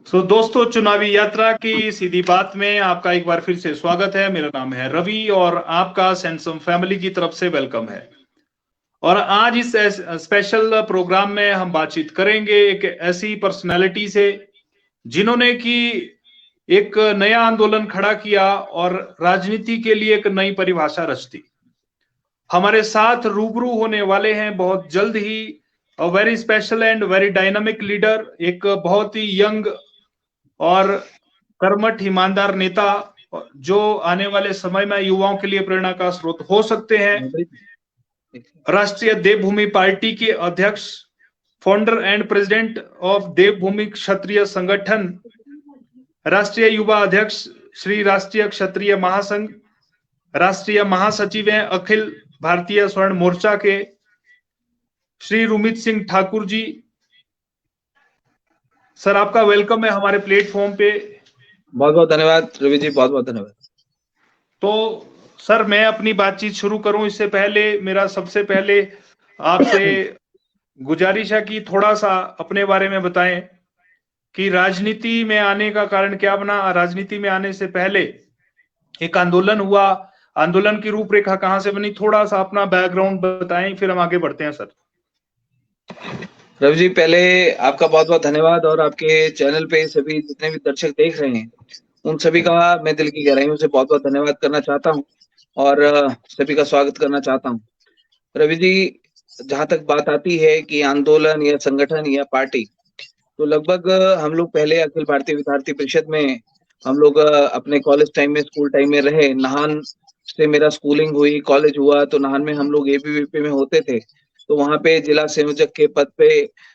दोस्तों, चुनावी यात्रा की सीधी बात में आपका एक बार फिर से स्वागत है। मेरा नाम है रवि और आपका सैमसम फैमिली की तरफ से वेलकम है। और आज इस स्पेशल प्रोग्राम में हम बातचीत करेंगे एक ऐसी पर्सनालिटी से जिन्होंने की एक नया आंदोलन खड़ा किया और राजनीति के लिए एक नई परिभाषा रच दी। हमारे साथ रूबरू होने वाले हैं बहुत जल्द ही very special and very dynamic leader, एक बहुत ही यंग और कर्मठ ईमानदार नेता जो आने वाले समय में युवाओं के लिए प्रेरणा का स्रोत हो सकते हैं। राष्ट्रीय देवभूमि पार्टी के अध्यक्ष, फाउंडर एंड प्रेसिडेंट ऑफ देवभूमि क्षत्रिय संगठन, राष्ट्रीय युवा अध्यक्ष श्री राष्ट्रीय क्षत्रिय महासंघ, राष्ट्रीय महासचिव हैं अखिल भारतीय स्वर्ण मोर्चा के श्री रुमित सिंह ठाकुर जी। सर, आपका वेलकम है हमारे प्लेटफॉर्म पे। बहुत बहुत धन्यवाद रवि जी, बहुत बहुत धन्यवाद। तो सर, मैं अपनी बातचीत शुरू करूं इससे पहले मेरा सबसे पहले आपसे गुजारिश है कि थोड़ा सा अपने बारे में बताएं कि राजनीति में आने का कारण क्या बना। राजनीति में आने से पहले एक आंदोलन हुआ, आंदोलन की रूपरेखा कहां से बनी, थोड़ा सा अपना बैकग्राउंड बताएं, फिर हम आगे बढ़ते हैं। सर रवि जी, पहले आपका बहुत बहुत धन्यवाद और आपके चैनल पे सभी जितने भी दर्शक देख रहे हैं उन सभी का मैं दिल की गहराइयों से बहुत बहुत धन्यवाद करना चाहता हूं और सभी का स्वागत करना चाहता हूं। रवि जी, जहां तक बात आती है कि आंदोलन या संगठन या पार्टी, तो लगभग हम लोग पहले अखिल भारतीय विद्यार्थी परिषद में हम लोग अपने कॉलेज टाइम में, स्कूल टाइम में रहे। नाहन से मेरा स्कूलिंग हुई, कॉलेज हुआ तो नाहन में हम लोग एबीवीपी में होते थे, तो वहां पे जिला संयोजक के पद पे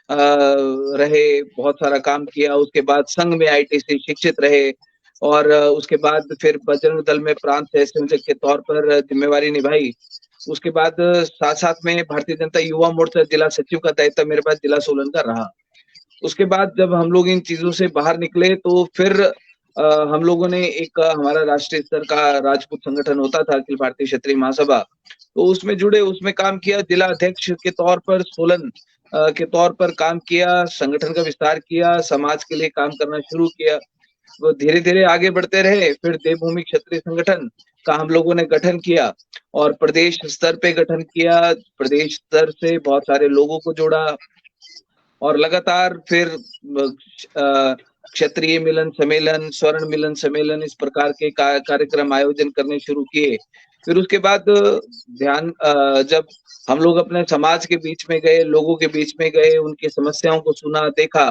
रहे, बहुत सारा काम किया। उसके बाद संघ में आईटीसी शिक्षित रहे और उसके बाद फिर बजरंग दल में प्रांत सह संयोजक के तौर पर जिम्मेवारी निभाई। उसके बाद साथ साथ में भारतीय जनता युवा मोर्चा जिला सचिव का दायित्व मेरे पास जिला सोलन का रहा। उसके बाद जब हम लोग इन चीजों से बाहर निकले तो फिर हम लोगों ने एक हमारा राष्ट्रीय स्तर का राजपूत संगठन होता था अखिल भारतीय क्षत्रिय महासभा, तो उसमें जुड़े, उसमें काम किया, जिला अध्यक्ष के तौर पर सोलन के तौर पर काम किया, संगठन का विस्तार किया, समाज के लिए काम करना शुरू किया। वो धीरे धीरे आगे बढ़ते रहे। फिर देवभूमि क्षत्रिय संगठन का हम लोगों ने गठन किया और प्रदेश स्तर पे गठन किया। प्रदेश स्तर से बहुत सारे लोगों को जोड़ा और लगातार फिर क्षत्रिय मिलन सम्मेलन, स्वर्ण मिलन सम्मेलन, इस प्रकार के कार्यक्रम आयोजन करने शुरू किए। फिर उसके बाद ध्यान जब हम लोग अपने समाज के बीच में गए, लोगों के बीच में गए, उनकी समस्याओं को सुना, देखा,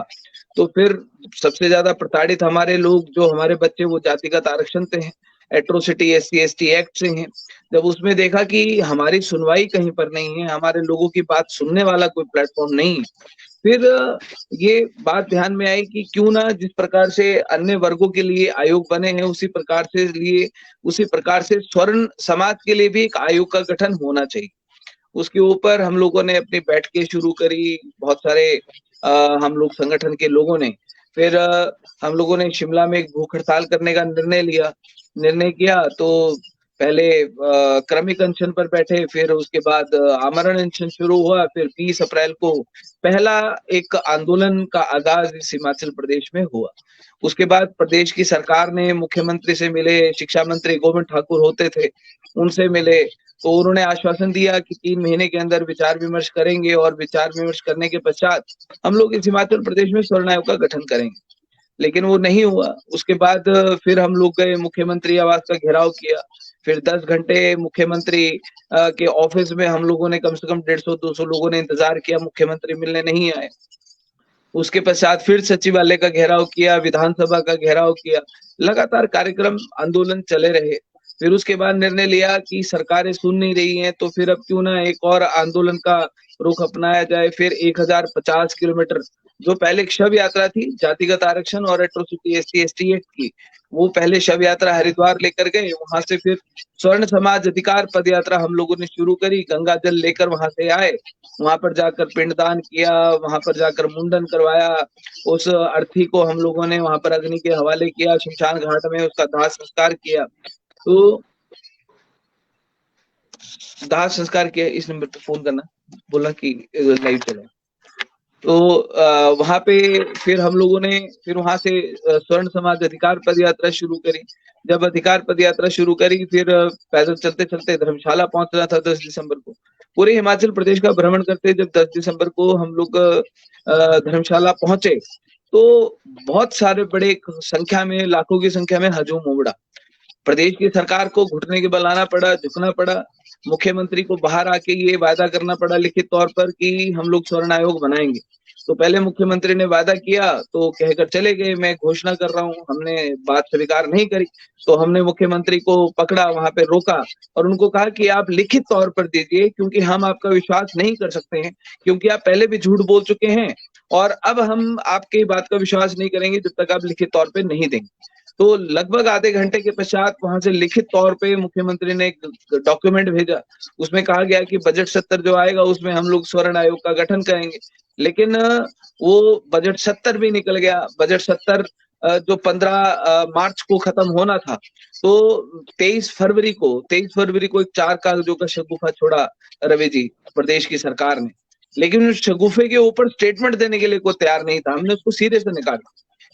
तो फिर सबसे ज्यादा प्रताड़ित हमारे लोग, जो हमारे बच्चे, वो जातिगत आरक्षण से हैं, एट्रोसिटी SC/ST एक्ट से हैं। जब उसमें देखा कि हमारी सुनवाई कहीं पर नहीं है, हमारे लोगों की बात सुनने वाला कोई प्लेटफॉर्म नहीं, फिर ये बात ध्यान में आई कि क्यों ना जिस प्रकार से अन्य वर्गों के लिए आयोग बने हैं उसी प्रकार से स्वर्ण समाज के लिए भी एक आयोग का गठन होना चाहिए। उसके ऊपर हम लोगों ने अपनी बैठकें शुरू करी, बहुत सारे हम लोग संगठन के लोगों ने। फिर हम लोगों ने शिमला में एक भूख हड़ताल करने का निर्णय किया। तो पहले क्रमिक अनशन पर बैठे, फिर उसके बाद आमरण अनशन शुरू हुआ। फिर 20 अप्रैल को पहला एक आंदोलन का आगाज इस हिमाचल प्रदेश में हुआ। उसके बाद प्रदेश की सरकार ने मुख्यमंत्री से मिले, शिक्षा मंत्री गोविंद ठाकुर होते थे, उनसे मिले, तो उन्होंने आश्वासन दिया कि 3 महीने के अंदर विचार विमर्श करेंगे और विचार विमर्श करने के पश्चात हम लोग इस हिमाचल प्रदेश में स्वर्ण आयोग का गठन करेंगे। लेकिन वो नहीं हुआ। उसके बाद फिर हम लोग गए, मुख्यमंत्री आवास का घेराव किया। फिर 10 घंटे मुख्यमंत्री के ऑफिस में हम लोगों ने, कम से कम 150-200 लोगों ने इंतजार किया, मुख्यमंत्री मिलने नहीं आए। उसके पश्चात फिर सचिवालय का घेराव किया, विधानसभा का घेराव किया, लगातार कार्यक्रम आंदोलन चले रहे। फिर उसके बाद निर्णय लिया कि सरकारें सुन नहीं रही हैं, तो फिर अब क्यों ना एक और आंदोलन का रुख अपनाया जाए। फिर 1050 किलोमीटर, जो पहले शव यात्रा थी जातिगत आरक्षण और एट्रोसिटी SC/ST एक्ट की, वो पहले शव यात्रा हरिद्वार लेकर गए। वहां से फिर स्वर्ण समाज अधिकार पद यात्रा हम लोगों ने शुरू करी, गंगा जल लेकर वहां से आए, वहां पर जाकर पिंडदान किया, वहां पर जाकर मुंडन करवाया। उस अर्थी को हम लोगों ने वहां पर अग्नि के हवाले किया, शमशान घाट में उसका दाह संस्कार किया। तो दाह संस्कार किया। इस नंबर पे फोन करना, बोला कि लाइव चला। तो वहां पे फिर हम लोगों ने फिर वहां से स्वर्ण समाज अधिकार पद यात्रा शुरू करी। जब अधिकार पद यात्रा शुरू करी फिर पैदल चलते चलते धर्मशाला पहुंचना था 10 दिसंबर को। पूरे हिमाचल प्रदेश का भ्रमण करते जब 10 दिसंबर को हम लोग धर्मशाला पहुंचे तो बहुत सारे बड़े संख्या में, लाखों की संख्या में हजूम उमड़ा। प्रदेश की सरकार को घुटने के बल आना पड़ा, झुकना पड़ा। मुख्यमंत्री को बाहर आके ये वादा करना पड़ा लिखित तौर पर कि हम लोग स्वर्ण आयोग बनाएंगे। तो पहले मुख्यमंत्री ने वादा किया तो कहकर चले गए, मैं घोषणा कर रहा हूँ, हमने बात स्वीकार नहीं करी। तो हमने मुख्यमंत्री को पकड़ा, वहां पे रोका और उनको कहा कि आप लिखित तौर पर दीजिए, क्योंकि हम आपका विश्वास नहीं कर सकते हैं, क्योंकि आप पहले भी झूठ बोल चुके हैं और अब हम आपकी बात का विश्वास नहीं करेंगे जब तक आप लिखित तौर पे नहीं देंगे। तो लगभग आधे घंटे के पश्चात वहां से लिखित तौर पे मुख्यमंत्री ने एक डॉक्यूमेंट भेजा। उसमें कहा गया कि बजट सत्र जो आएगा उसमें हम लोग स्वर्ण आयोग का गठन करेंगे। लेकिन वो बजट सत्र भी निकल गया। बजट सत्र जो 15 मार्च को खत्म होना था, तो 23 फरवरी को एक 4 कागजों का शगुफा छोड़ा रवि जी, प्रदेश की सरकार ने। लेकिन उस शगुफे के ऊपर स्टेटमेंट देने के लिए कोई तैयार नहीं था। हमने उसको सिरे से निकाला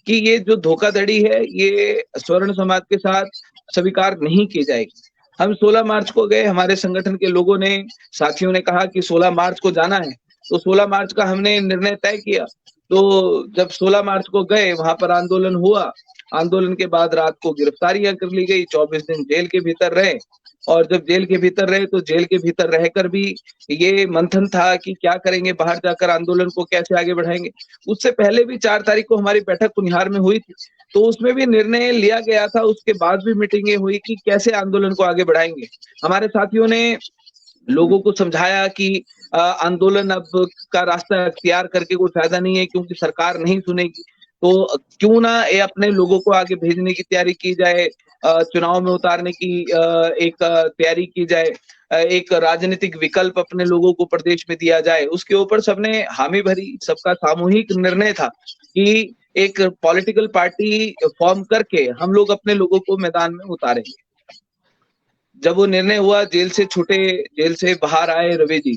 कि ये जो धोखाधड़ी है ये स्वर्ण समाज के साथ स्वीकार नहीं की जाएगी। हम 16 मार्च को गए, हमारे संगठन के लोगों ने, साथियों ने कहा कि 16 मार्च को जाना है, तो 16 मार्च का हमने निर्णय तय किया। तो जब 16 मार्च को गए, वहां पर आंदोलन हुआ। आंदोलन के बाद रात को गिरफ्तारियां कर ली गई, 24 दिन जेल के भीतर रहे। और जब जेल के भीतर रहे तो जेल के भीतर रहकर भी ये मंथन था कि क्या करेंगे, बाहर जाकर आंदोलन को कैसे आगे बढ़ाएंगे। उससे पहले भी 4 तारीख को हमारी बैठक कुनिहार में हुई थी, तो उसमें भी निर्णय लिया गया था। उसके बाद भी मीटिंगें हुई कि कैसे आंदोलन को आगे बढ़ाएंगे। हमारे साथियों ने लोगों को समझाया कि आंदोलन अब का रास्ता अख्तियार करके कोई फायदा नहीं है, क्योंकि सरकार नहीं सुनेगी। तो क्यों ना ये अपने लोगों को आगे भेजने की तैयारी की जाए, चुनाव में उतारने की एक तैयारी की जाए, एक राजनीतिक विकल्प अपने लोगों को प्रदेश में दिया जाए। उसके ऊपर सबने हामी भरी, सबका सामूहिक निर्णय था कि एक पॉलिटिकल पार्टी फॉर्म करके हम लोग अपने लोगों को मैदान में उतारेंगे। जब वो निर्णय हुआ, जेल से छूटे, जेल से बाहर आए रवि जी,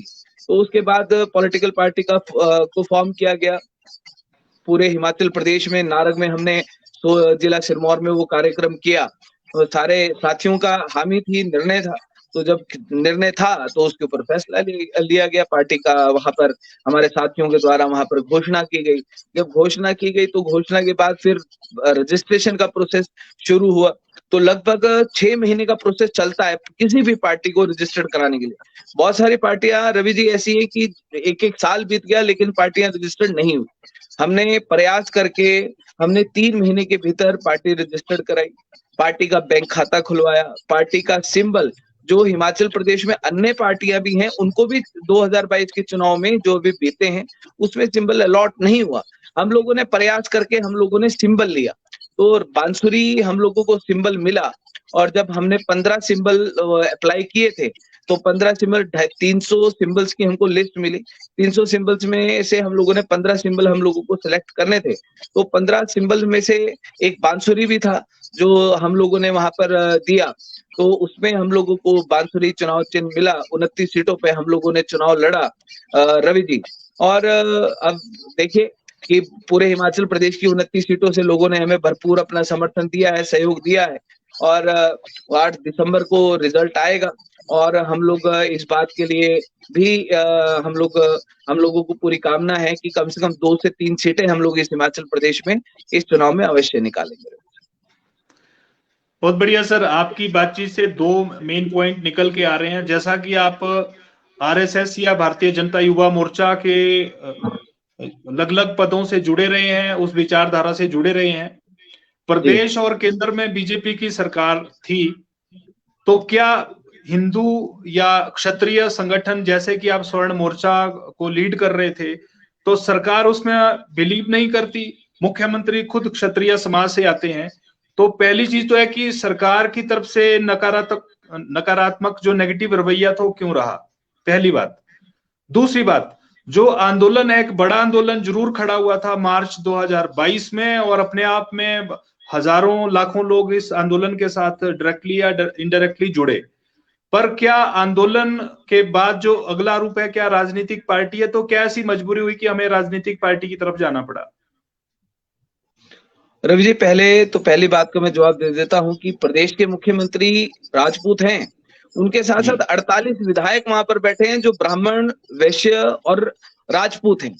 तो उसके बाद पॉलिटिकल पार्टी का को फॉर्म किया गया। पूरे हिमाचल प्रदेश में नारग में हमने जिला सिरमौर में वो कार्यक्रम किया। तो सारे साथियों का हामी थी, निर्णय था। तो जब निर्णय था तो उसके ऊपर फैसला लिया गया पार्टी का। वहां पर हमारे साथियों के द्वारा वहां पर घोषणा की गई। जब घोषणा की गई तो घोषणा के बाद फिर रजिस्ट्रेशन का प्रोसेस शुरू हुआ। तो लगभग 6 महीने का प्रोसेस चलता है किसी भी पार्टी को रजिस्टर्ड कराने के लिए। बहुत सारी पार्टियां रवि जी ऐसी है कि एक साल बीत गया लेकिन पार्टियां रजिस्टर्ड नहीं हुई। हमने प्रयास करके हमने 3 महीने के भीतर पार्टी रजिस्टर्ड कराई, पार्टी का बैंक खाता खुलवाया, पार्टी का सिंबल जो हिमाचल प्रदेश में अन्य पार्टियां भी हैं उनको भी 2022 के चुनाव में जो भी बीते हैं उसमें सिंबल अलॉट नहीं हुआ। हम लोगों ने प्रयास करके हम लोगों ने सिंबल लिया, तो बांसुरी हम लोगों को सिंबल मिला। और जब हमने 15 सिंबल अप्लाई किए थे तो 15 सिंबल 300 सिंबल्स की हमको लिस्ट मिली। 300 सिंबल्स में से हम लोगों ने 15 सिंबल हम लोगों को सिलेक्ट करने थे। तो 15 सिंबल में से एक बांसुरी भी था जो हम लोगों ने वहां पर दिया। तो उसमें हम लोगों को बांसुरी चुनाव चिन्ह मिला। 29 सीटों पे हम लोगों ने चुनाव लड़ा रवि जी। और अब देखिए कि पूरे हिमाचल प्रदेश की 29 सीटों से लोगों ने हमें भरपूर अपना समर्थन दिया है, सहयोग दिया है। और 8 दिसंबर को रिजल्ट आएगा और हम लोग इस बात के लिए भी हम लोगों को पूरी कामना है कि कम से कम 2 से 3 सीटें हम लोग इस हिमाचल प्रदेश में इस चुनाव में अवश्य निकालेंगे। बहुत बढ़िया सर, आपकी बातचीत से 2 मेन पॉइंट निकल के आ रहे हैं। जैसा कि आप आरएसएस या भारतीय जनता युवा मोर्चा के अलग अलग पदों से जुड़े रहे हैं, उस विचारधारा से जुड़े रहे हैं। प्रदेश और केंद्र में बीजेपी की सरकार थी, तो क्या हिंदू या क्षत्रिय संगठन जैसे कि आप स्वर्ण मोर्चा को लीड कर रहे थे, तो सरकार उसमें बिलीव नहीं करती? मुख्यमंत्री खुद क्षत्रिय समाज से आते हैं, तो पहली चीज तो है कि सरकार की तरफ से नकारात्मक जो नेगेटिव रवैया था वो क्यों रहा, पहली बात। दूसरी बात, जो आंदोलन है, एक बड़ा आंदोलन जरूर खड़ा हुआ था मार्च 2022 में, और अपने आप में हजारों लाखों लोग इस आंदोलन के साथ डायरेक्टली या इनडायरेक्टली जुड़े। पर क्या आंदोलन के बाद जो अगला रूप है, क्या राजनीतिक पार्टी है, तो क्या ऐसी मजबूरी हुई कि हमें राजनीतिक पार्टी की तरफ जाना पड़ा? रवि जी, पहली बात का मैं जवाब दे देता हूं कि प्रदेश के मुख्यमंत्री राजपूत हैं। उनके साथ साथ 48 विधायक वहां पर बैठे हैं जो ब्राह्मण, वैश्य और राजपूत हैं।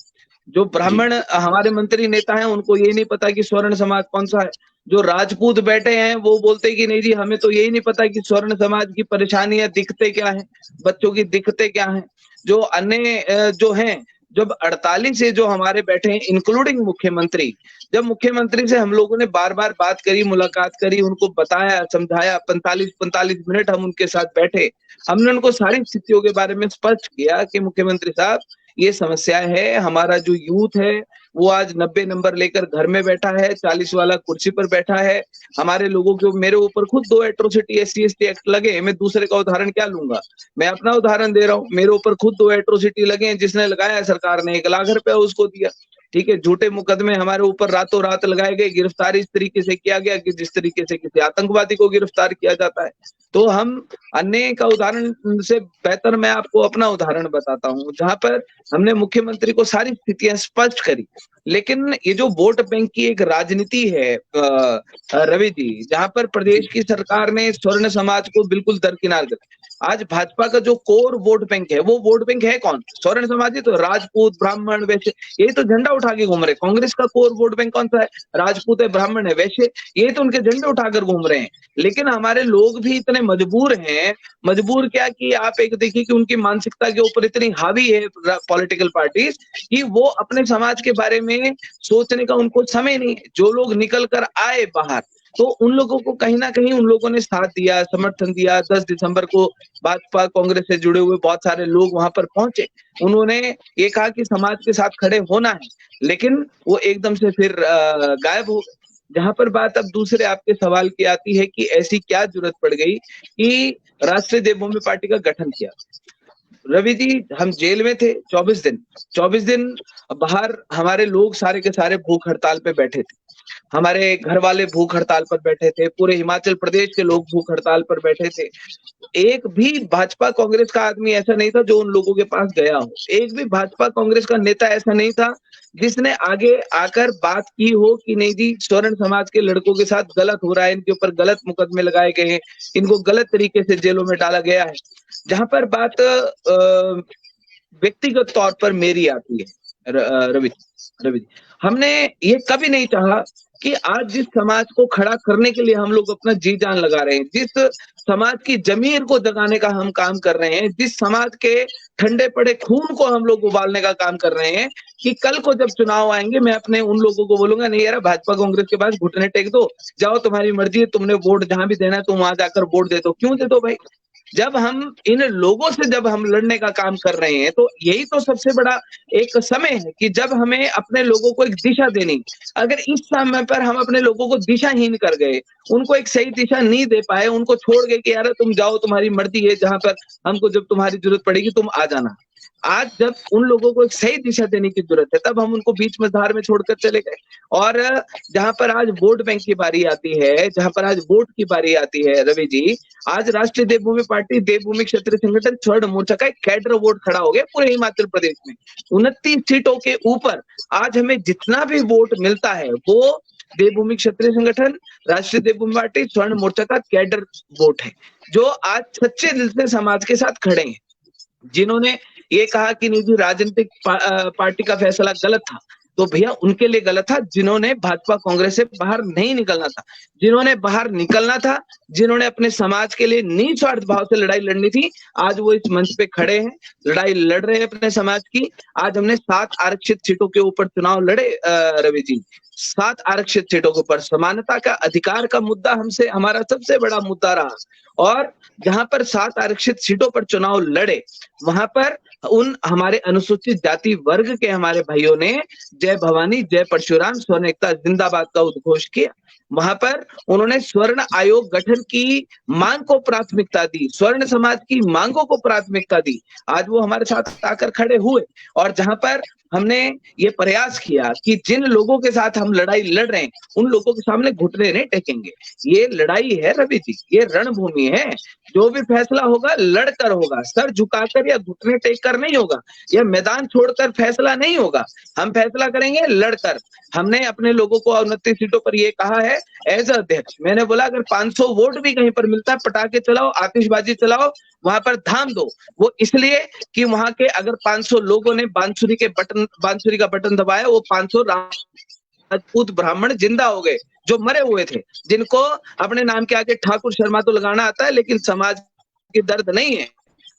जो ब्राह्मण हमारे मंत्री नेता हैं उनको ये नहीं पता कि स्वर्ण समाज कौन सा है। जो राजपूत बैठे हैं वो बोलते हैं कि नहीं जी, हमें तो यही नहीं पता कि स्वर्ण समाज की परेशानियां, दिक्कतें क्या है, बच्चों की दिक्कतें क्या है। जो अन्य जो हैं, जब 48 से जो हमारे बैठे हैं इंक्लूडिंग मुख्यमंत्री, जब मुख्यमंत्री से हम लोगों ने बार बार बात करी, मुलाकात करी, उनको बताया, समझाया, 45 मिनट हम उनके साथ बैठे, हमने उनको सारी स्थितियों के बारे में स्पष्ट किया कि मुख्यमंत्री साहब, ये समस्या है। हमारा जो यूथ है वो आज 90 नंबर लेकर घर में बैठा है, 40 वाला कुर्सी पर बैठा है। हमारे लोगों के, मेरे ऊपर खुद 2 एट्रोसिटी SC/ST एक्ट लगे। मैं दूसरे का उदाहरण क्या लूंगा, मैं अपना उदाहरण दे रहा हूँ। मेरे ऊपर खुद 2 एट्रोसिटी लगे हैं, जिसने लगाया है सरकार ने 1 लाख रुपया उसको दिया। ठीक है, झूठे मुकदमे हमारे ऊपर रातों रात लगाए गए, गिरफ्तारी इस तरीके से किया गया कि जिस तरीके से किसी आतंकवादी को गिरफ्तार किया जाता है। तो हम अन्य का उदाहरण से बेहतर मैं आपको अपना उदाहरण बताता हूँ, जहां पर हमने मुख्यमंत्री को सारी स्थितियां स्पष्ट करी। लेकिन ये जो वोट बैंक की एक राजनीति है रवि जी, जहां पर प्रदेश की सरकार ने स्वर्ण समाज को बिल्कुल दरकिनार कर, आज भाजपा का जो कोर वोट बैंक है, वो वोट बैंक है कौन? स्वर्ण समाजी। तो राजपूत, ब्राह्मण, वैश्य, यही तो झंडा उठा के घूम रहे। कांग्रेस का कोर वोट बैंक कौन सा है? राजपूत है, ब्राह्मण है, वैश्य, ये तो उनके झंडे उठाकर घूम रहे हैं। लेकिन हमारे लोग भी इतने मजबूर हैं, मजबूर क्या कि आप एक देखिए कि उनकी मानसिकता के ऊपर इतनी हावी है पॉलिटिकल पार्टीज कि वो अपने समाज के बारे में सोचने का उनको समय नहीं। जो लोग निकल कर आए बाहर, तो उन लोगों को कहीं ना कहीं उन लोगों ने साथ दिया, समर्थन दिया। 10 दिसंबर को भाजपा कांग्रेस से जुड़े हुए बहुत सारे लोग वहां पर पहुंचे। उन्होंने ये कहा कि समाज के साथ खड़े होना है, लेकिन वो एकदम से फिर गायब हो गए। जहां पर बात अब दूसरे आपके सवाल की आती है कि ऐसी क्या जरूरत पड़ गई कि राष्ट्रीय देवभूमि पार्टी का गठन किया। रवि जी, हम जेल में थे 24 दिन बाहर हमारे लोग सारे के सारे भूख हड़ताल पे बैठे थे। हमारे घर वाले भूख हड़ताल पर बैठे थे, पूरे हिमाचल प्रदेश के लोग भूख हड़ताल पर बैठे थे। एक भी भाजपा कांग्रेस का आदमी ऐसा नहीं था जो उन लोगों के पास गया हो। एक भी भाजपा कांग्रेस का नेता ऐसा नहीं था जिसने आगे आकर बात की हो कि नहीं जी, स्वर्ण समाज के लड़कों के साथ गलत हो रहा है, इनके ऊपर गलत मुकदमे लगाए गए हैं, इनको गलत तरीके से जेलों में डाला गया है। जहां पर बात व्यक्तिगत तौर पर मेरी आती है रवि जी, हमने ये कभी नहीं चाहा कि आज जिस समाज को खड़ा करने के लिए हम लोग अपना जी जान लगा रहे हैं, जिस समाज की जमीर को जगाने का हम काम कर रहे हैं, जिस समाज के ठंडे पड़े खून को हम लोग उबालने का काम कर रहे हैं, कि कल को जब चुनाव आएंगे मैं अपने उन लोगों को बोलूंगा, नहीं यार, भाजपा कांग्रेस के पास घुटने टेक दो, जाओ तुम्हारी मर्जी है, तुमने वोट जहां भी देना है तुम वहां जाकर वोट दे दो। क्यों दे दो भाई? जब हम इन लोगों से जब हम लड़ने का काम कर रहे हैं, तो यही तो सबसे बड़ा एक समय है कि जब हमें अपने लोगों को एक दिशा देनी। अगर इस समय पर हम अपने लोगों को दिशाहीन कर गए, उनको एक सही दिशा नहीं दे पाए, उनको छोड़ गए कि यार तुम जाओ, तुम्हारी मर्जी है, जहां पर हमको जब तुम्हारी जरूरत पड़ेगी तुम आ जाना। आज जब उन लोगों को एक सही दिशा देने की जरूरत है, तब हम उनको बीच में धार में छोड़कर चले गए। और जहां पर आज वोट बैंक की बारी आती है, जहां पर आज वोट की बारी आती है रवि जी, आज राष्ट्रीय देवभूमि पार्टी, देवभूमि क्षेत्रीय संगठन, स्वर्ण मोर्चा का एक कैडर वोट खड़ा हो गया पूरे हिमाचल प्रदेश में। 29 सीटों के ऊपर आज हमें जितना भी वोट मिलता है वो देवभूमि क्षेत्रीय संगठन, राष्ट्रीय देवभूमि पार्टी, स्वर्ण मोर्चा का कैडर वोट है, जो आज सच्चे दिल से समाज के साथ खड़े हैं। जिन्होंने ये कहा कि नहीं जी, राजनीतिक पार्टी का फैसला गलत था, तो भैया उनके लिए गलत था। जिन्होंने भाजपा कांग्रेस से बाहर नहीं निकलना था, जिन्होंने बाहर निकलना था, जिन्होंने अपने समाज के लिए निस्वार्थ भाव से लड़ाई लड़नी थी, आज वो इस मंच पे खड़े हैं, लड़ाई लड़ रहे हैं अपने समाज की। आज हमने 7 आरक्षित सीटों के ऊपर चुनाव लड़े रवि जी, 7 आरक्षित सीटों के ऊपर। समानता का अधिकार का मुद्दा हमसे, हमारा सबसे बड़ा मुद्दा रहा। और जहां पर 7 आरक्षित सीटों पर चुनाव लड़े, वहां पर उन हमारे अनुसूचित जाति वर्ग के हमारे भाइयों ने जय भवानी, जय परशुराम, स्वर्ण एकता जिंदाबाद का उद्घोष किया। वहां पर उन्होंने स्वर्ण आयोग गठन की मांग को प्राथमिकता दी, स्वर्ण समाज की मांगों को प्राथमिकता दी। आज वो हमारे साथ आकर खड़े हुए और जहां पर हमने ये प्रयास किया कि जिन लोगों के साथ हम लड़ाई लड़ रहे हैं उन लोगों के सामने घुटने नहीं टेकेंगे। ये लड़ाई है रवि जी, ये रणभूमि है। जो भी फैसला होगा लड़कर होगा, सर झुकाकर या घुटने टेक कर नहीं होगा, यह मैदान छोड़कर फैसला नहीं होगा। हम फैसला करेंगे लड़कर। हमने अपने लोगों को 29 सीटों पर ये कहा है एज अध्यक्ष, मैंने बोला अगर 500 वोट भी कहीं पर मिलता है, पटाखे चलाओ, आतिशबाजी चलाओ, वहां पर धाम दो। वो इसलिए कि वहां के अगर 500 लोगों ने बांसुरी का बटन दबाया, वो 500 राजपूत ब्राह्मण जिंदा हो गए जो मरे हुए थे, जिनको अपने नाम के आगे ठाकुर शर्मा तो लगाना आता है लेकिन समाज की दर्द नहीं है।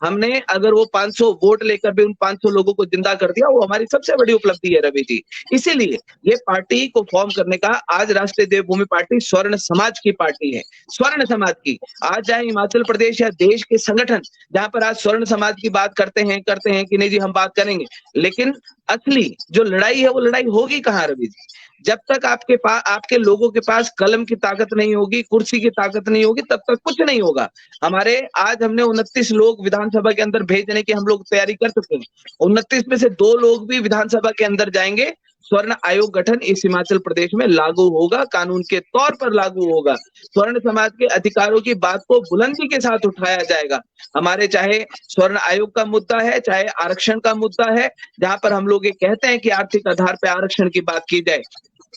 हमने अगर वो 500 वोट लेकर भी उन 500 लोगों को जिंदा कर दिया, वो हमारी सबसे बड़ी उपलब्धि है रवि जी। इसीलिए ये पार्टी को फॉर्म करने का, आज राष्ट्रीय देवभूमि पार्टी स्वर्ण समाज की पार्टी है, स्वर्ण समाज की। आज चाहे हिमाचल प्रदेश या देश के संगठन जहां पर आज स्वर्ण समाज की बात करते हैं कि नहीं जी हम बात करेंगे, लेकिन असली जो लड़ाई है वो लड़ाई होगी कहां रवि जी? जब तक आपके लोगों के पास कलम की ताकत नहीं होगी, कुर्सी की ताकत नहीं होगी, तब तक कुछ नहीं होगा। हमारे आज हमने 29 लोग विधानसभा के अंदर भेजने की हम लोग तैयारी कर चुके हैं। 29 में से 2 लोग भी विधानसभा के अंदर जाएंगे। स्वर्ण आयोग गठन इस हिमाचल प्रदेश में लागू होगा, कानून के तौर पर लागू होगा। स्वर्ण समाज के अधिकारों की बात को बुलंदी के साथ उठाया जाएगा। हमारे चाहे स्वर्ण आयोग का मुद्दा है, चाहे आरक्षण का मुद्दा है, जहां पर हम लोग ये कहते हैं कि आर्थिक आधार पर आरक्षण की बात की जाए।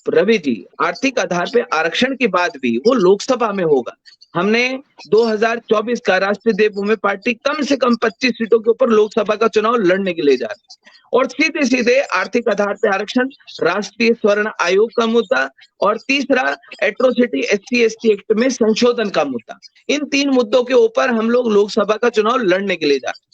रवि जी, आर्थिक आधार पे आरक्षण की बात भी वो लोकसभा में होगा। हमने 2024 का राष्ट्रीय देवभूमि पार्टी कम से कम 25 सीटों के ऊपर लोकसभा का चुनाव लड़ने के लिए जा रही है और सीधे सीधे आर्थिक आधार पे आरक्षण, राष्ट्रीय स्वर्ण आयोग का मुद्दा और तीसरा एट्रोसिटी SC/ST एक्ट में संशोधन का मुद्दा। इन 3 मुद्दों के ऊपर हम लोग लोकसभा का चुनाव लड़ने के लिए जा रहे हैं।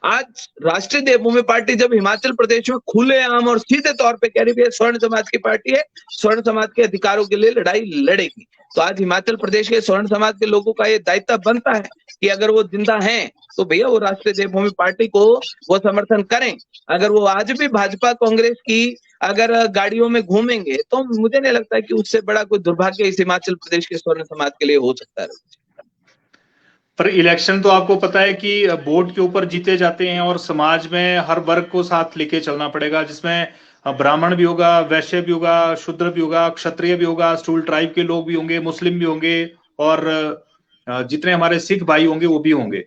आज राष्ट्रीय देवभूमि पार्टी जब हिमाचल प्रदेश में खुलेआम और सीधे तौर पे कह रही है स्वर्ण समाज की पार्टी है, स्वर्ण समाज के अधिकारों के लिए लड़ाई लड़ेगी, तो आज हिमाचल प्रदेश के स्वर्ण समाज के लोगों का ये दायित्व बनता है कि अगर वो जिंदा हैं तो भैया वो राष्ट्रीय देवभूमि पार्टी को वो समर्थन करें। अगर वो आज भी भाजपा कांग्रेस की अगर गाड़ियों में घूमेंगे तो मुझे नहीं लगता है कि उससे बड़ा कोई दुर्भाग्य इस हिमाचल प्रदेश के स्वर्ण समाज के लिए हो सकता है। पर इलेक्शन तो आपको पता है कि वोट के ऊपर जीते जाते हैं और समाज में हर वर्ग को साथ लेके चलना पड़ेगा, जिसमें ब्राह्मण भी होगा, वैश्य भी होगा, शूद्र भी होगा, क्षत्रिय भी होगा, स्टूल ट्राइब के लोग भी होंगे, मुस्लिम भी होंगे और जितने हमारे सिख भाई होंगे वो भी होंगे।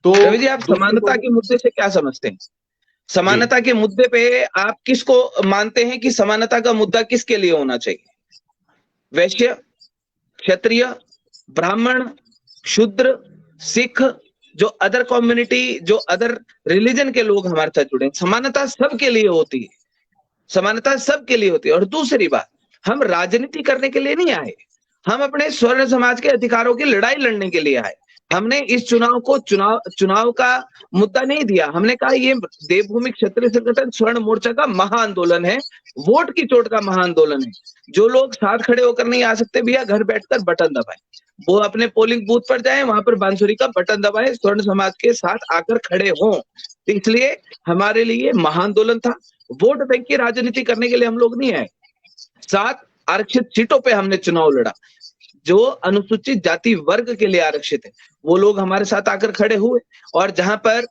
तो रवि जी, आप समानता के मुद्दे से क्या समझते हैं? समानता के मुद्दे पे आप किसको मानते हैं कि समानता का मुद्दा किसके लिए होना चाहिए? वैश्य, क्षत्रिय, ब्राह्मण, शूद्र, सिख, जो अदर कम्युनिटी, जो अदर रिलीजन के लोग हमारे साथ जुड़े, समानता सबके लिए होती है, समानता सबके लिए होती है। और दूसरी बात, हम राजनीति करने के लिए नहीं आए, हम अपने स्वर्ण समाज के अधिकारों की लड़ाई लड़ने के लिए आए। हमने इस चुनाव को चुनाव का मुद्दा नहीं दिया, हमने कहा ये देवभूमि क्षत्रिय संगठन स्वर्ण मोर्चा का महाआंदोलन है, वोट की चोट का महाआंदोलन है। जो लोग साथ खड़े होकर नहीं आ सकते भैया घर बैठकर बटन दबाएं, वो अपने पोलिंग बूथ पर जाएं, वहां पर बांसुरी का बटन दबाएं, स्वर्ण समाज के साथ आकर खड़े हों। तो इसलिए हमारे लिए महाआंदोलन था, वोट बैंक की राजनीति करने के लिए हम लोग नहीं आए। 7 आरक्षित सीटों पे हमने चुनाव लड़ा, जो अनुसूचित जाति वर्ग के लिए आरक्षित है वो लोग हमारे साथ आकर खड़े हुए। और जहां पर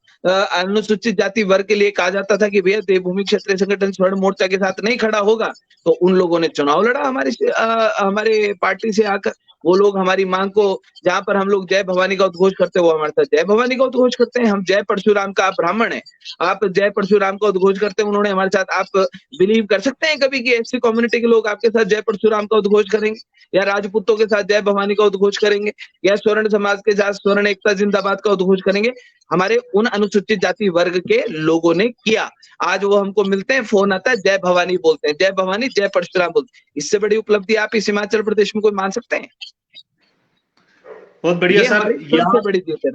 अनुसूचित जाति वर्ग के लिए कहा जाता था कि भैया देवभूमि क्षत्रिय संगठन स्वर्ण मोर्चा के साथ नहीं खड़ा होगा, तो उन लोगों ने चुनाव लड़ा हमारे पार्टी से आकर। वो लोग हमारी मांग को, जहां पर हम लोग जय भवानी का उद्घोष करते हैं वो हमारे साथ जय भवानी का उद्घोष करते हैं। हम जय परशुराम का, आप ब्राह्मण है, आप जय परशुराम का उद्घोष करते हैं, उन्होंने हमारे साथ, आप बिलीव कर सकते हैं कभी कि SC कम्युनिटी के लोग आपके साथ जय परशुराम का उद्घोष करेंगे, या राजपूतों के साथ जय भवानी का उद्घोष करेंगे, या स्वर्ण समाज के साथ स्वर्ण एकता जिंदाबाद का उद्घोष करेंगे? हमारे उन अनुसूचित जाति वर्ग के लोगों ने किया। आज वो हमको मिलते हैं, फोन आता है, जय भवानी बोलते हैं, जय भवानी जय परशुराम बोलते हैं। इससे बड़ी उपलब्धि आप इस हिमाचल प्रदेश में कोई मान सकते हैं? बहुत बढ़िया सर। सबसे बड़ी जीत है।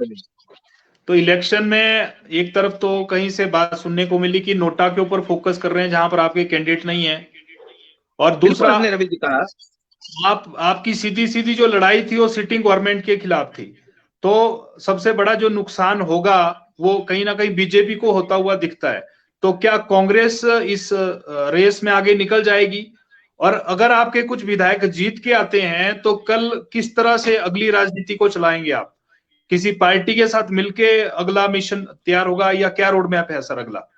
तो इलेक्शन में एक तरफ तो कहीं से बात सुनने को मिली कि नोटा के ऊपर फोकस कर रहे हैं जहां पर आपके कैंडिडेट नहीं है, और दूसरा रवि जी कहा आपकी सीधी सीधी जो लड़ाई थी वो सिटिंग गवर्नमेंट के खिलाफ थी। तो सबसे बड़ा जो नुकसान होगा वो कहीं ना कहीं बीजेपी को होता हुआ दिखता है। तो क्या कांग्रेस इस रेस में आगे निकल जाएगी? और अगर आपके कुछ विधायक जीत के आते हैं तो कल किस तरह से अगली राजनीति को चलाएंगे आप? किसी पार्टी के साथ मिलके अगला मिशन तैयार होगा या क्या रोड मैप है सर अगला?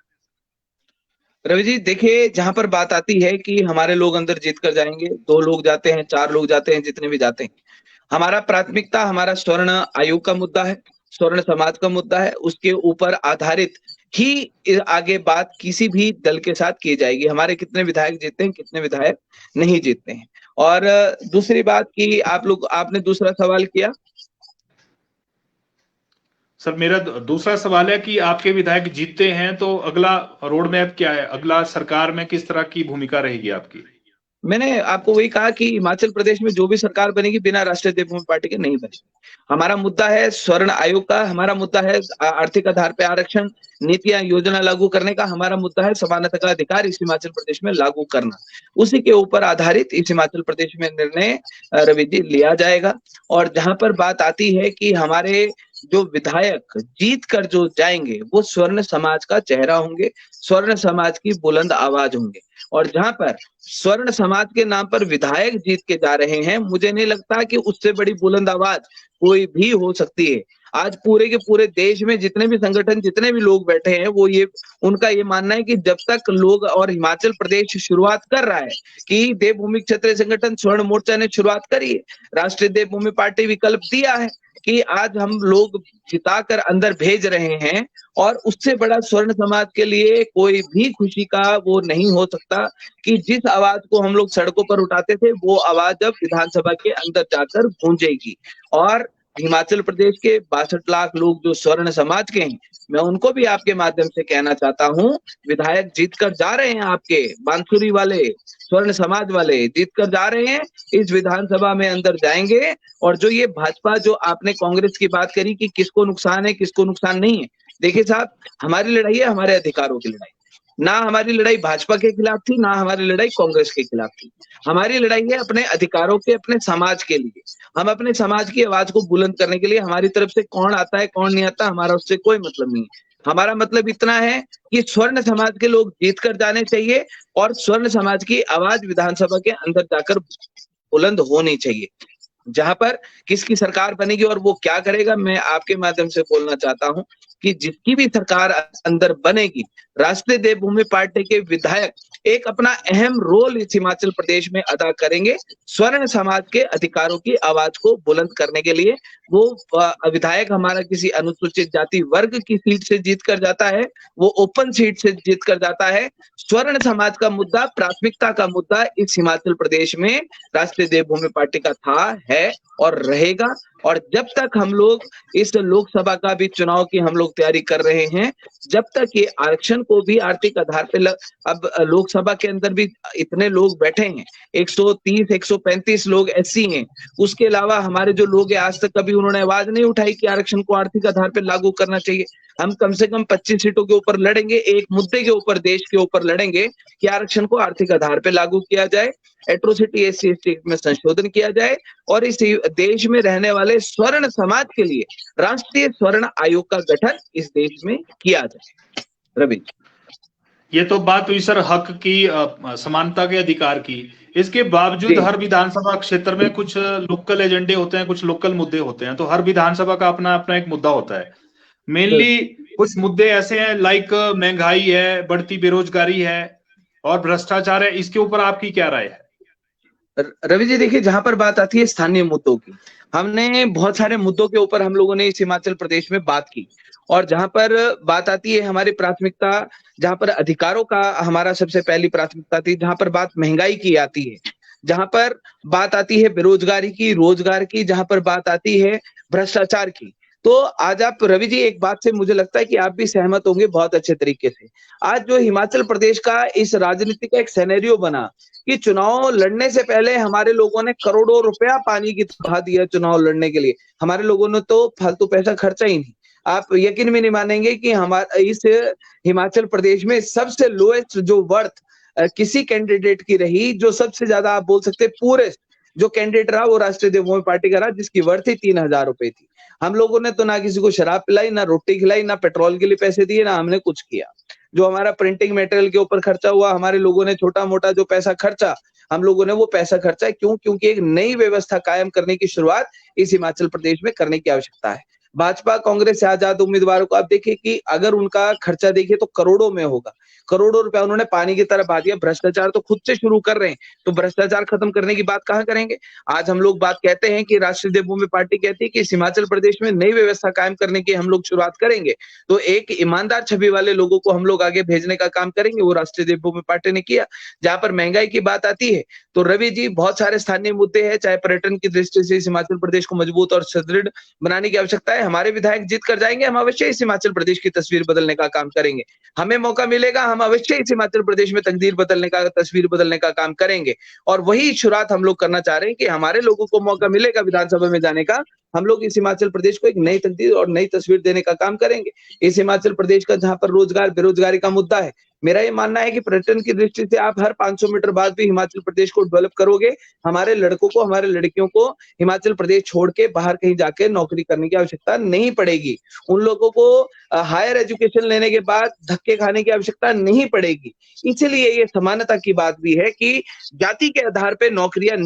रवि जी देखिए, जहां पर बात आती है कि हमारे लोग अंदर जीत कर जाएंगे, 2 लोग जाते हैं, 4 लोग जाते हैं, जितने भी जाते हैं, हमारा प्राथमिकता हमारा स्वर्ण आयोग का मुद्दा है, स्वर्ण समाज का मुद्दा है, उसके ऊपर आधारित ही आगे बात किसी भी दल के साथ की जाएगी। हमारे कितने विधायक जीतते हैं, कितने विधायक नहीं जीतते हैं। और दूसरी बात कि आपने दूसरा सवाल किया। सर मेरा दूसरा सवाल है कि आपके विधायक जीतते हैं तो अगला रोड मैप क्या है? अगला सरकार में किस तरह की भूमिका रहेगी आपकी? मैंने आपको वही कहा कि हिमाचल प्रदेश में जो भी सरकार बनेगी बिना राष्ट्रीय देवभूमि पार्टी के नहीं बनेगी। हमारा मुद्दा है स्वर्ण आयोग का, हमारा मुद्दा है आर्थिक आधार पे आरक्षण, नीतियां योजना लागू करने का, हमारा मुद्दा है समानता का अधिकार इस हिमाचल प्रदेश में लागू करना। उसी के ऊपर आधारित इस हिमाचल प्रदेश में निर्णय रवि जी लिया जाएगा। और जहां पर बात आती है कि हमारे जो विधायक जीत कर जो जाएंगे वो स्वर्ण समाज का चेहरा होंगे, स्वर्ण समाज की बुलंद आवाज होंगे। और जहां पर स्वर्ण समाज के नाम पर विधायक जीत के जा रहे हैं, मुझे नहीं लगता कि उससे बड़ी बुलंद आवाज कोई भी हो सकती है। आज पूरे के पूरे देश में जितने भी संगठन, जितने भी लोग बैठे हैं, वो उनका ये मानना है कि जब तक लोग और हिमाचल प्रदेश शुरुआत कर रहा है कि देवभूमि क्षेत्रीय संगठन स्वर्ण मोर्चा ने शुरुआत करी है, राष्ट्रीय देवभूमि पार्टी विकल्प दिया है कि आज हम लोग जिताकर अंदर भेज रहे हैं। और उससे बड़ा स्वर्ण समाज के लिए कोई भी खुशी का वो नहीं हो सकता कि जिस आवाज को हम लोग सड़कों पर उठाते थे वो आवाज अब विधानसभा के अंदर जाकर गूंजेगी। और हिमाचल प्रदेश के 62 लाख लोग जो स्वर्ण समाज के हैं, मैं उनको भी आपके माध्यम से कहना चाहता हूं, विधायक जीत कर जा रहे हैं, आपके बांसुरी वाले स्वर्ण समाज वाले जीत कर जा रहे हैं, इस विधानसभा में अंदर जाएंगे। और जो ये भाजपा, जो आपने कांग्रेस की बात करी कि किसको नुकसान है किसको नुकसान नहीं है, देखिए साहब, हमारी लड़ाई है हमारे अधिकारों की लड़ाई। ना हमारी लड़ाई भाजपा के खिलाफ थी, ना हमारी लड़ाई कांग्रेस के खिलाफ थी। हमारी लड़ाई है अपने अधिकारों के, अपने समाज के लिए। हम अपने समाज की आवाज को बुलंद करने के लिए, हमारी तरफ से कौन आता है कौन नहीं आता, हमारा उससे कोई मतलब नहीं है। हमारा मतलब इतना है कि स्वर्ण समाज के लोग जीत कर जाने चाहिए और स्वर्ण समाज की आवाज विधानसभा के अंदर जाकर बुलंद होनी चाहिए। जहां पर किसकी सरकार बनेगी और वो क्या करेगा, मैं आपके माध्यम से बोलना चाहता हूं कि जिसकी भी सरकार अंदर बनेगी, राष्ट्रीय देवभूमि पार्टी के विधायक एक अपना अहम रोल इस हिमाचल प्रदेश में अदा करेंगे स्वर्ण समाज के अधिकारों की आवाज को बुलंद करने के लिए। वो विधायक हमारा किसी अनुसूचित जाति वर्ग की सीट से जीत कर जाता है, वो ओपन सीट से जीत कर जाता है, स्वर्ण समाज का मुद्दा, प्राथमिकता का मुद्दा इस हिमाचल प्रदेश में राष्ट्रीय देवभूमि पार्टी का था, है और रहेगा। और जब तक हम लोग इस लोकसभा का भी चुनाव की हम लोग तैयारी कर रहे हैं, जब तक ये आरक्षण को भी आर्थिक आधार पे अब लोकसभा के अंदर भी इतने लोग बैठे हैं, 130 135 लोग एससी हैं, उसके अलावा हमारे जो लोग हैं आज तक कभी उन्होंने आवाज नहीं उठाई कि आरक्षण को आर्थिक आधार पे लागू करना चाहिए। हम कम से कम 25 सीटों के ऊपर लड़ेंगे, एक मुद्दे के ऊपर, देश के ऊपर लड़ेंगे कि आरक्षण को आर्थिक आधार पे लागू किया जाए, एट्रोसिटी SC/ST में संशोधन किया जाए और इस देश में रहने वाले स्वर्ण समाज के लिए राष्ट्रीय स्वर्ण आयोग का गठन इस देश में किया जाए। रवि, ये तो बात हुई सर हक की, समानता के अधिकार की। इसके बावजूद हर विधानसभा क्षेत्र में कुछ लोकल एजेंडे होते हैं, कुछ लोकल मुद्दे होते हैं, तो हर विधानसभा का अपना अपना एक मुद्दा होता है। मेनली कुछ मुद्दे ऐसे हैं लाइक महंगाई है, बढ़ती बेरोजगारी है और भ्रष्टाचार है। इसके ऊपर आपकी क्या राय है? रवि जी देखिए, जहां पर बात आती है स्थानीय मुद्दों की, हमने बहुत सारे मुद्दों के ऊपर हम लोगों ने इस हिमाचल प्रदेश में बात की। और जहां पर बात आती है हमारी प्राथमिकता, जहां पर अधिकारों का हमारा सबसे पहली प्राथमिकता थी, जहां पर बात महंगाई की आती है, जहां पर बात आती है बेरोजगारी की, रोजगार की, जहां पर बात आती है भ्रष्टाचार की। तो आज आप रवि जी, एक बात से मुझे लगता है कि आप भी सहमत होंगे बहुत अच्छे तरीके से। आज जो हिमाचल प्रदेश का इस राजनीति का एक सिनेरियो बना कि चुनाव लड़ने से पहले हमारे लोगों ने करोड़ों रुपया पानी की बहा दिया चुनाव लड़ने के लिए। हमारे लोगों ने तो फालतू पैसा खर्चा ही नहीं। आप यकीन भी नहीं मानेंगे कि हमारा इस हिमाचल प्रदेश में सबसे लोएस्ट जो वर्थ किसी कैंडिडेट की रही, जो सबसे ज्यादा आप बोल सकते पूरेस्ट जो कैंडिडेट रहा, वो राष्ट्रीय देवभूमि पार्टी का रहा, जिसकी वर्थ ही 3,000 रुपए थी। हम लोगों ने तो ना किसी को शराब पिलाई, ना रोटी खिलाई, ना पेट्रोल के लिए पैसे दिए, ना हमने कुछ किया। जो हमारा प्रिंटिंग मटेरियल के ऊपर खर्चा हुआ, हमारे लोगों ने छोटा मोटा जो पैसा खर्चा हम लोगों ने वो पैसा खर्चा है। क्यों? क्योंकि एक नई व्यवस्था कायम करने की शुरुआत इस हिमाचल प्रदेश में करने की आवश्यकता है। भाजपा, कांग्रेस से आजाद उम्मीदवारों को आप देखिए कि अगर उनका खर्चा देखिए तो करोड़ों में होगा। करोड़ों रुपया उन्होंने पानी की तरह बहा दिया। भ्रष्टाचार तो खुद से शुरू कर रहे हैं, तो भ्रष्टाचार खत्म करने की बात कहाँ करेंगे? आज हम लोग बात कहते हैं कि राष्ट्रीय देवभूमि पार्टी कहती है कि इस हिमाचल प्रदेश में नई व्यवस्था कायम करने की हम लोग शुरुआत करेंगे। तो एक ईमानदार छवि वाले लोगों को हम लोग आगे भेजने का काम करेंगे, वो राष्ट्रीय देवभूमि पार्टी ने किया। जहाँ पर महंगाई की बात आती है, तो रवि जी बहुत सारे स्थानीय मुद्दे हैं, चाहे पर्यटन की दृष्टि से इस हिमाचल प्रदेश को मजबूत और सुदृढ़ बनाने की आवश्यकता है। हमारे विधायक जीत कर जाएंगे, हम अवश्य इस हिमाचल प्रदेश की तस्वीर बदलने का काम करेंगे। हमें मौका मिलेगा, हम अवश्य इस हिमाचल प्रदेश में तकदीर बदलने का, तस्वीर बदलने का काम करेंगे। और वही शुरुआत हम लोग करना चाह रहे हैं कि हमारे लोगों को मौका मिलेगा विधानसभा में जाने का, हम लोग इस हिमाचल प्रदेश को एक नई तकदीर और नई तस्वीर देने का काम करेंगे। इस हिमाचल प्रदेश का जहाँ पर रोजगार, बेरोजगारी का मुद्दा है, मेरा ये मानना है कि पर्यटन की दृष्टि से आप हर 500 मीटर बाद भी हिमाचल प्रदेश को डेवलप करोगे, हमारे लड़कों को, हमारे लड़कियों को हिमाचल प्रदेश छोड़ के बाहर कहीं जाके नौकरी करने की आवश्यकता नहीं पड़ेगी। उन लोगों को हायर एजुकेशन लेने के बाद धक्के खाने की आवश्यकता नहीं पड़ेगी। इसीलिए ये समानता की बात भी है कि जाति के आधार पे नौकरियां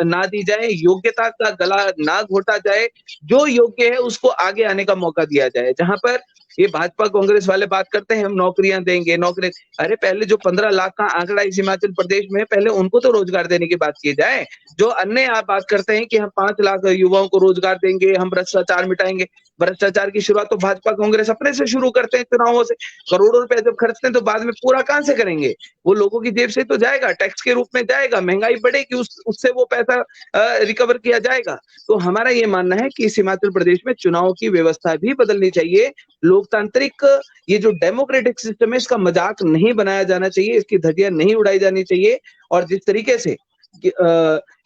ना दी जाए, योग्यता का गला ना घोटा जाए, जो योग्य है उसको आगे आने का मौका दिया जाए। जहां पर ये भाजपा कांग्रेस वाले बात करते हैं हम नौकरियां देंगे, नौकरी, अरे पहले जो 15 लाख का आंकड़ा इस हिमाचल प्रदेश में, पहले उनको तो रोजगार देने की बात की जाए। जो अन्य आप बात करते हैं कि हम 5 लाख युवाओं को रोजगार देंगे, हम भ्रष्टाचार मिटाएंगे, भ्रष्टाचार की शुरुआत तो भाजपा कांग्रेस अपने से शुरू करते हैं चुनावों से। करोड़ों रुपए जब खर्चते हैं तो बाद में पूरा कहां से करेंगे? वो लोगों की जेब से तो जाएगा, टैक्स के रूप में जाएगा, महंगाई बढ़ेगी, उससे वो पैसा रिकवर किया जाएगा। तो हमारा ये मानना है कि इस हिमाचल प्रदेश में चुनाव की व्यवस्था भी बदलनी चाहिए। लोकतांत्रिक ये जो डेमोक्रेटिक सिस्टम है इसका मजाक नहीं बनाया जाना चाहिए, इसकी धज्जियां नहीं उड़ाई जानी चाहिए। और जिस तरीके से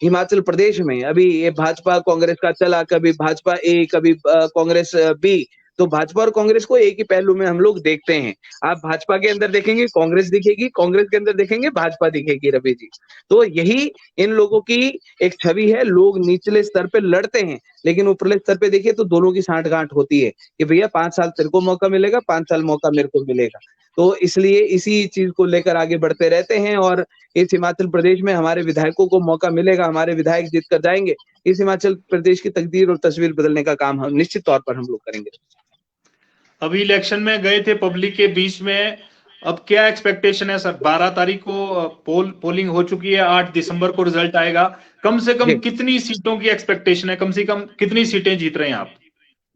हिमाचल प्रदेश में अभी ये भाजपा कांग्रेस का चला, कभी भाजपा ए, कभी कांग्रेस बी, तो भाजपा और कांग्रेस को एक ही पहलू में हम लोग देखते हैं। आप भाजपा के अंदर देखेंगे कांग्रेस दिखेगी, कांग्रेस के अंदर देखेंगे भाजपा दिखेगी रवि जी। तो यही इन लोगों की एक छवि है। लोग निचले स्तर पे लड़ते हैं, लेकिन ऊपरले स्तर पे देखिए तो दोनों की साठगांठ होती है कि भैया 5 साल तेरे को मौका मिलेगा, 5 साल मौका मेरे को मिलेगा। तो इसलिए इसी चीज को लेकर आगे बढ़ते रहते हैं। और इस हिमाचल प्रदेश में हमारे विधायकों को मौका मिलेगा, हमारे विधायक जीत कर जाएंगे, इस हिमाचल प्रदेश की तकदीर और तस्वीर बदलने का काम हम निश्चित तौर पर हम लोग करेंगे। अभी इलेक्शन में गए थे पब्लिक के बीच में, अब क्या एक्सपेक्टेशन है सर? 12 तारीख को पोलिंग हो चुकी है, 8 दिसंबर को रिजल्ट आएगा। कम से कम कितनी सीटों की एक्सपेक्टेशन है? कम से कम कितनी सीटें जीत रहे हैं आप?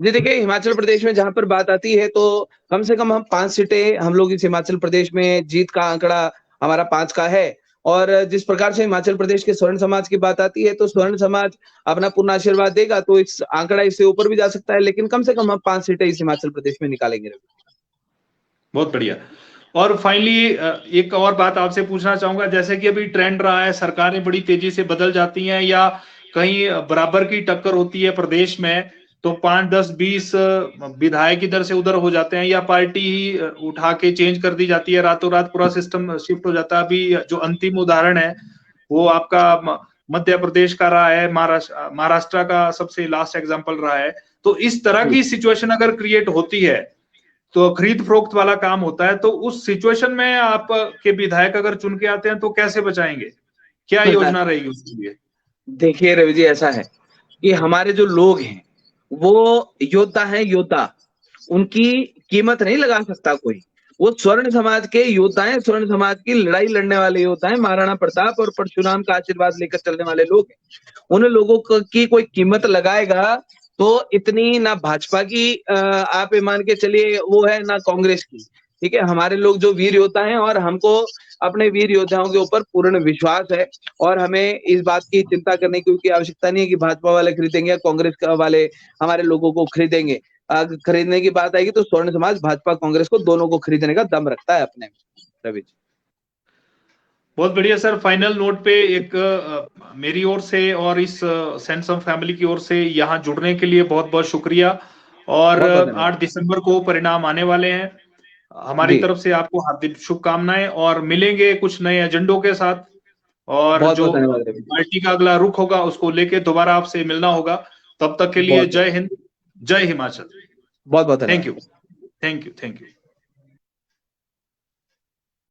जी देखिए, हिमाचल प्रदेश में जहां पर बात आती है तो कम से कम हम 5 सीटें हम लोग इस हिमाचल प्रदेश में, जीत का आंकड़ा हमारा 5 का है। और जिस प्रकार से हिमाचल प्रदेश के स्वर्ण समाज की बात आती है तो स्वर्ण समाज अपना पूर्ण आशीर्वाद देगा तो इस आंकड़ा इससे ऊपर भी जा सकता है, लेकिन कम से कम हम 5 सीटें इस हिमाचल प्रदेश में निकालेंगे। बहुत बढ़िया। और फाइनली एक और बात आपसे पूछना चाहूंगा, जैसे कि अभी ट्रेंड रहा है, सरकारें बड़ी तेजी से बदल जाती हैं या कहीं बराबर की टक्कर होती है प्रदेश में, तो 5, 10, 20 विधायक इधर से उधर हो जाते हैं या पार्टी ही उठा के चेंज कर दी जाती है, रातों रात पूरा सिस्टम शिफ्ट हो जाता है। अभी जो अंतिम उदाहरण है वो आपका मध्य प्रदेश का रहा है, महाराष्ट्र का सबसे लास्ट एग्जाम्पल रहा है। तो इस तरह की सिचुएशन अगर क्रिएट होती है तो खरीद फरोख्त वाला काम होता है, तो उस सिचुएशन में आप के विधायक अगर चुन के आते हैं तो कैसे बचाएंगे? क्या योजना रहेगी उसके लिए? देखिए रवि जी, ऐसा है कि हमारे जो लोग हैं वो योद्धा हैं, योद्धा, उनकी कीमत नहीं लगा सकता कोई। वो स्वर्ण समाज के योद्धा हैं, स्वर्ण समाज की लड़ाई लड़ने वाले योद्धा हैं, महाराणा प्रताप और परशुराम का आशीर्वाद लेकर चलने वाले लोग हैं। उन लोगों की कोई कीमत लगाएगा तो इतनी ना भाजपा की आप मान के चलिए वो है, ना कांग्रेस की। ठीक है, हमारे लोग जो वीर योद्धा हैं और हमको अपने वीर योद्धाओं के ऊपर पूर्ण विश्वास है। और हमें इस बात की चिंता करने की आवश्यकता नहीं है कि भाजपा वाले खरीदेंगे या कांग्रेस वाले हमारे लोगों को खरीदेंगे। खरीदने की बात आएगी तो स्वर्ण समाज भाजपा कांग्रेस को दोनों को खरीदने का दम रखता है अपने में। रवि जी, बहुत बढ़िया सर। फाइनल नोट पे एक मेरी ओर से और इस सैनसम फैमिली की ओर से यहाँ जुड़ने के लिए बहुत बहुत शुक्रिया। और 8 दिसंबर को परिणाम आने वाले हैं। हमारी तरफ से आपको हार्दिक शुभकामनाएं और मिलेंगे कुछ नए एजेंडों के साथ। और जो पार्टी का अगला रुख होगा उसको लेके दोबारा आपसे मिलना होगा। तब तक के लिए जय हिंद, जय हिमाचल। बहुत बहुत thank you, thank you, thank you.